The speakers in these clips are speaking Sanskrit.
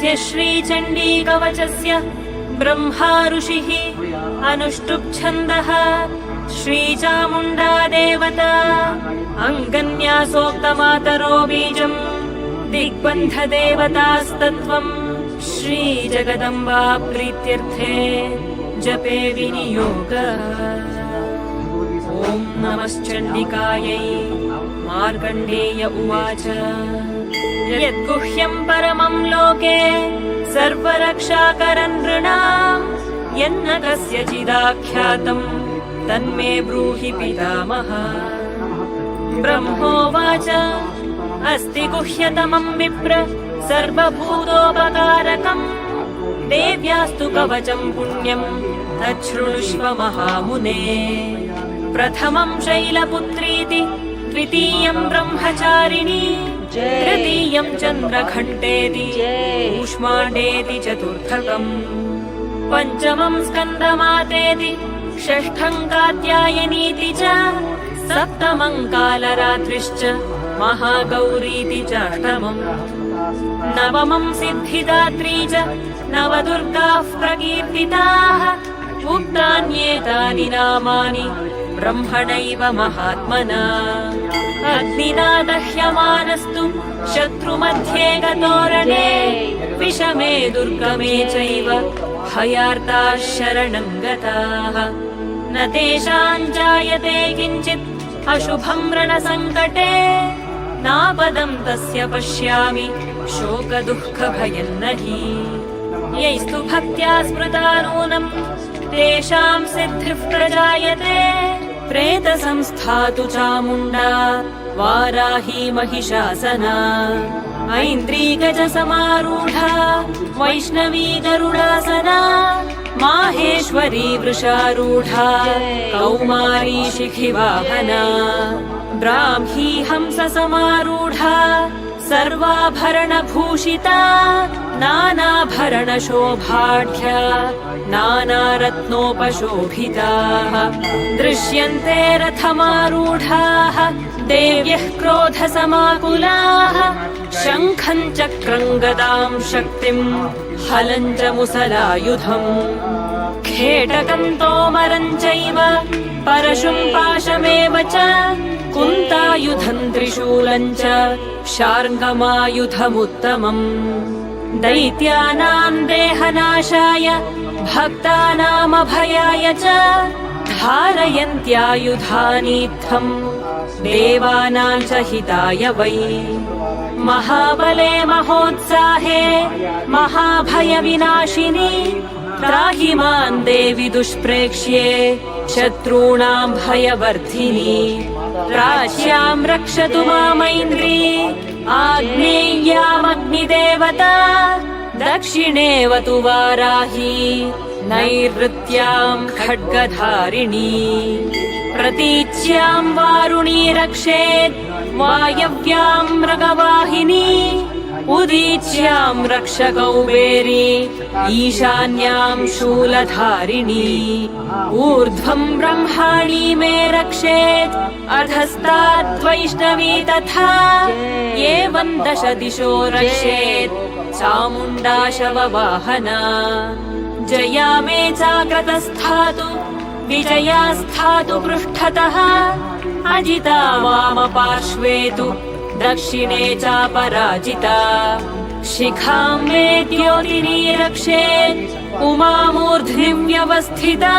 अस्य श्रीचण्डीकवचस्य ब्रह्मा ऋषिः अनुष्टुप् छन्दः श्रीचामुण्डा देवता अङ्गन्यासोक्तमातरो बीजम् दिग्बन्धदेवतास्तत्त्वम् श्रीजगदम्बा प्रीत्यर्थे जपे विनियोग। ॐ नमश्चण्डिकायै। मार्कण्डेय उवाच यद्गुह्यम् परमम् लोके सर्वरक्षाकरम् नृणाम् यन्न कस्यचिदाख्यातम् तन्मे ब्रूहि पितामह। ब्रह्मोवाच अस्ति गुह्यतमम् विप्र सर्वभूतोपकारकम् देव्यास्तु कवचम् पुण्यम् तच्छृणुष्व महामुने। प्रथमम् शैलपुत्रीति द्वितीयम् ब्रह्मचारिणी तृतीयम् चन्द्रघण्टेति कूष्माण्डेति चतुर्थकम् पञ्चमम् स्कन्दमातेति षष्ठम् कात्यायनीति च सप्तमम् कालरात्रिश्च महागौरीति चाष्टमम् नवमम् सिद्धिदात्री च नवदुर्गाः प्रकीर्तिताः उक्तान्येतानि नामानि ब्रह्मणैव महात्मना। अग्निना दह्यमानस्तु शत्रुमध्ये गतोरणे विषमे दुर्गमे चैव भयार्ताः शरणम् गताः न तेषाम् जायते किञ्चित् अशुभम् रणसङ्कटे नापदम् तस्य पश्यामि शोकदुःखभयम् न हि। यैस्तु भक्त्या स्मृता नूनम् तेषाम् सिद्धिः प्रजायते प्रेतसंस्था तु चामुण्डा वाराही महिषासना ऐन्द्रीगजसमारूढा वैष्णवी गरुडासना माहेश्वरी वृषारूढा कौमारी शिखिवाहना ब्राह्मी हंससमारूढा सर्वाभरणभूषिता नानाभरणशोभाढ्या नानारत्नोपशोभिताः दृश्यन्ते रथमारूढाः देव्यः क्रोधसमाकुलाः शङ्खम् चक्रम् गदाम् शक्तिम् हलम् च मुसलायुधम् खेटकम् तोमरम् चैव परशुम् पाशमेव च कुन्तायुधम् त्रिशूलम् च शार्ङ्गमायुधमुत्तमम् दैत्यानाम् देहनाशाय भक्तानामभयाय च धारयन्त्यायुधानीत्थम् देवानाम् च हिताय वै। महाबले महोत्साहे महाभयविनाशिनी त्राहि माम् देवि दुष्प्रेक्ष्ये शत्रूणाम् भयवर्धिनी। प्राच्याम् रक्षतु मामैन्द्री आग्नेय्यामग्निदेवता दक्षिणेवतु वाराही नैऋत्याम् खड्गधारिणी। प्रतीच्याम् वारुणी रक्षेत् वायव्याम् मृगवाहिनी उदीच्याम् रक्षकौबेरी ईशान्याम् शूलधारिणी। ऊर्ध्वम् ब्रह्माणी मे रक्षेत् अधस्ताद्वैष्णवी तथा एवम् दश दिशो रक्षेत् चामुण्डा शववाहना। जया मे चाग्रतस्थातु विजया स्थातु पृष्ठतः अजिता वामपार्श्वे तु दक्षिणे चापराजिता। शिखाम् मे द्योतिनी रक्षेत् उमामूर्ध्नि व्यवस्थिता।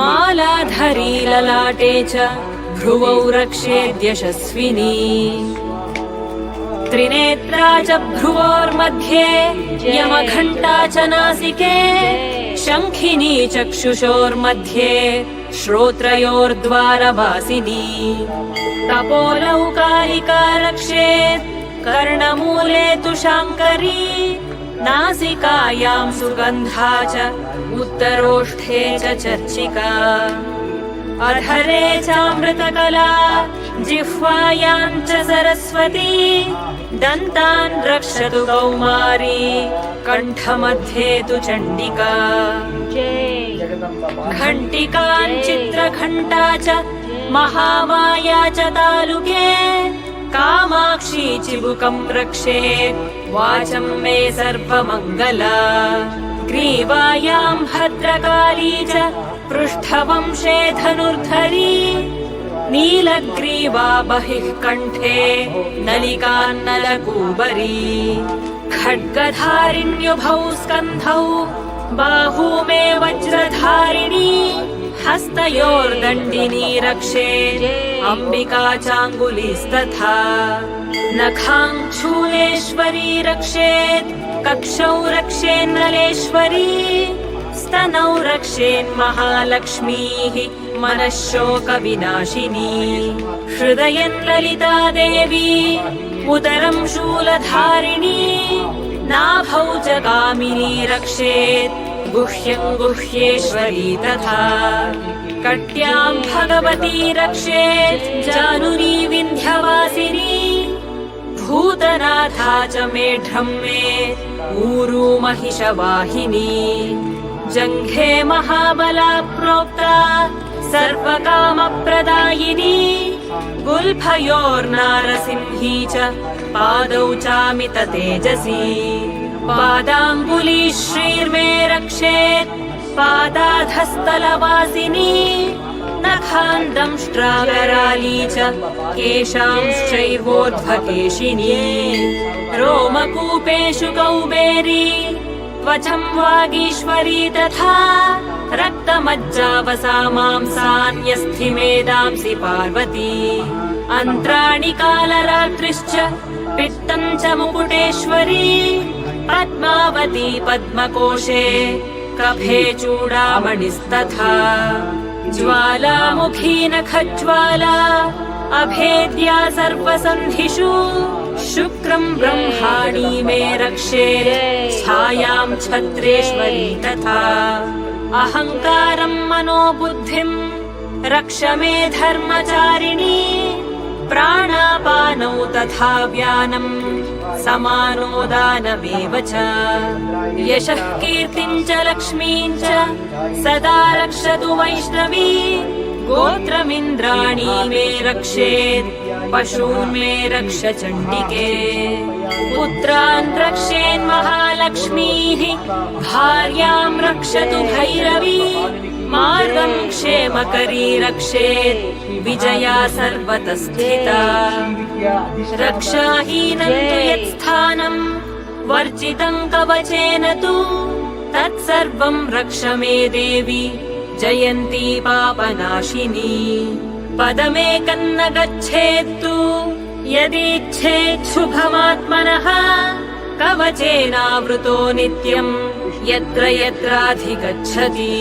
मालाधरी ललाटे च भ्रुवौ रक्षेद्यशस्विनी। त्रिनेत्रा च भ्रुवोर्मध्ये यमघण्टा च नासिके शङ्खिनी चक्षुषोर्मध्ये श्रोत्रयोर्द्वारवासिनी। तपोलौकारिका रक्षेत् कर्णमूले तु शाङ्करी। नासिकायाम् सुगन्धा च उत्तरोष्ठे च चर्चिका। अधरे चामृतकला जिह्वायाम् च सरस्वती। दन्तान् रक्षतु कौमारी कण्ठमध्ये तु चण्डिका। घण्टिकाम् चित्रघण्टा च महामाया च तालुके कामाक्षी चिबुकं रक्षेत् वाचं मे सर्वमङ्गला ग्रीवायां भद्रकाली च पृष्ठवंशे धनुर्धरी नीलग्रीवा बहिः कण्ठे नलिकान्नलकूबरी खड्गधारिण्युभौ स्कन्धौ बाहू मे वज्रधारिणी हस्तयोर्दण्डिनी रक्षेत् अम्बिका चाङ्गुलीस्तथा नखाङ्क्षूलेश्वरी रक्षेत् कक्षौ रक्षेन्नलेश्वरी स्तनौ रक्षेन्महालक्ष्मीः मनःशोकविनाशिनी हृदयेन्ललिता देवी उदरं शूलधारिणी नाभौ च कामिनी रक्षेत् गुह्यं गुह्येश्वरी तथा कट्यां भगवती रक्षेत् जानुनी विन्ध्यवासिनी भूतनाथा च मेढ्रं मे ऊरू महिषवाहिनी जङ्घे महाबला प्रोक्ता सर्वकामप्रदायिनी गुल्फयोर्नारसिंही च पादौ चामित तेजसी पादाङ्गुली श्रीर्मे रक्षेत् पादाधस्तलवासिनी नखान्दंष्ट्राकराली च केशांश्चैवोर्ध्वकेशिनी रोमकूपेषु कौबेरी त्वचं वागीश्वरी तथा रक्तमज्जावसा मांसान्यस्थिमेदांसि पार्वती अन्त्राणि कालरात्रिश्च पित्तं च मुकुटेश्वरी पद्मावती पद्मकोशे कफे चूडामणिस्तथा ज्वालामुखी नखज्वाला अभेद्या सर्वसन्धिषु शुक्रं ब्रह्माणी मे रक्षेत् छायां छत्रेश्वरी तथा अहङ्कारं मनोबुद्धिं रक्ष मे धर्मचारिणी प्राणापानौ तथा व्यानं समानो दानमेव च यशः कीर्तिं च लक्ष्मीं च सदा रक्षतु वैष्णवी गोत्रमिन्द्राणी मे रक्षेत् पशून् मे रक्ष चण्डिके पुत्रान् रक्षेन्महालक्ष्मीः भार्यां रक्षतु भैरवी मार्गं क्षेमकरी रक्षेत् विजया सर्वतः स्थिता रक्षाहीनं तु यत्स्थानं वर्जितं कवचेन तु तत्सर्वं रक्ष मे देवी जयन्ती पापनाशिनी पदमेकं न गच्छेत्तु यदीच्छेत् शुभमात्मनः कवचेनावृतो नित्यं यत्र यत्राधिगच्छति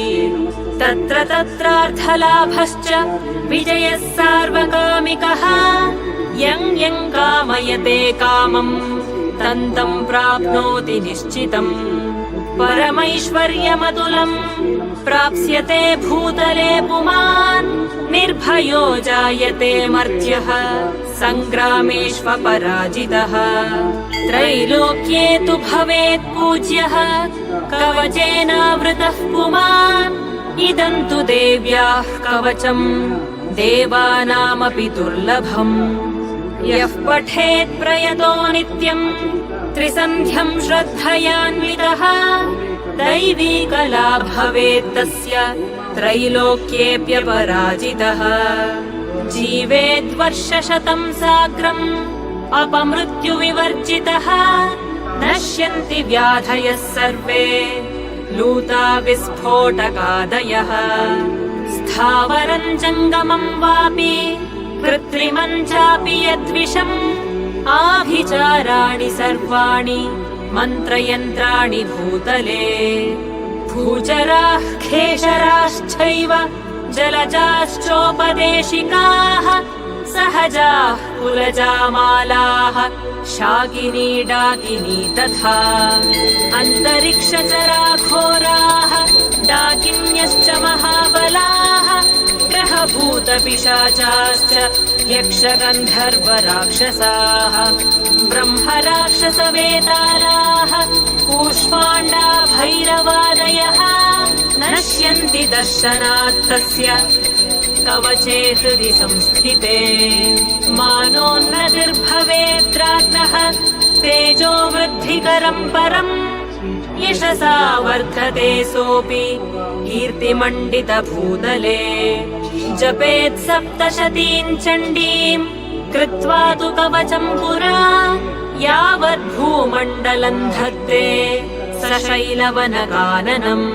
तत्र तत्रार्थलाभश्च विजयः सार्वकामिकः यं यं कामयते कामं तं तं प्राप्नोति निश्चितम् परमैश्वर्यमतुलं प्राप्स्यते भूतले पुमान् निर्भयो जायते मर्त्यः सङ्ग्रामेष्वपराजितः त्रैलोक्ये तु भवेत् पूज्यः कवचेनावृतः पुमान् इदं तु देव्याः कवचम् देवानामपि दुर्लभम् यः पठेत् प्रयतो नित्यम् त्रिसन्ध्यं श्रद्धयान्वितः दैवी कला भवेत् तस्य त्रैलोक्येऽप्यपराजितः जीवेद्वर्षशतं साग्रम् अपमृत्युविवर्जितः नश्यन्ति व्याधयः सर्वे लूता विस्फोटकादयः स्थावरं जङ्गमं वापि कृत्रिमं चापि यद्विषम् आभिचाराणि सर्वाणि मन्त्रयन्त्राणि भूतले भूचराः खेशराश्चैव जलजाश्चोपदेशिकाः सहजाः कुलजामालाः शाकिनी डाकिनी तथा अन्तरिक्षचराघोराः डाकिन्यश्च महाबलाः ग्रहभूतपिशाचाश्च यक्षगन्धर्वराक्षसाः ब्रह्मराक्षसवेतालाः कूष्माण्डा भैरवादयः नश्यन्ति दर्शनात् तस्य कवचे हृदि संस्थिते मानोन्नतिर्भवेद्राज्ञः तेजो वृद्धिकरम् परम् यशसा वर्धते सोऽपि कीर्तिमण्डितभूतले जपेत् सप्तशतीम् चण्डीम् कृत्वा तु कवचम् पुरा यावद्भूमण्डलम् धत्ते सशैलवनकाननम्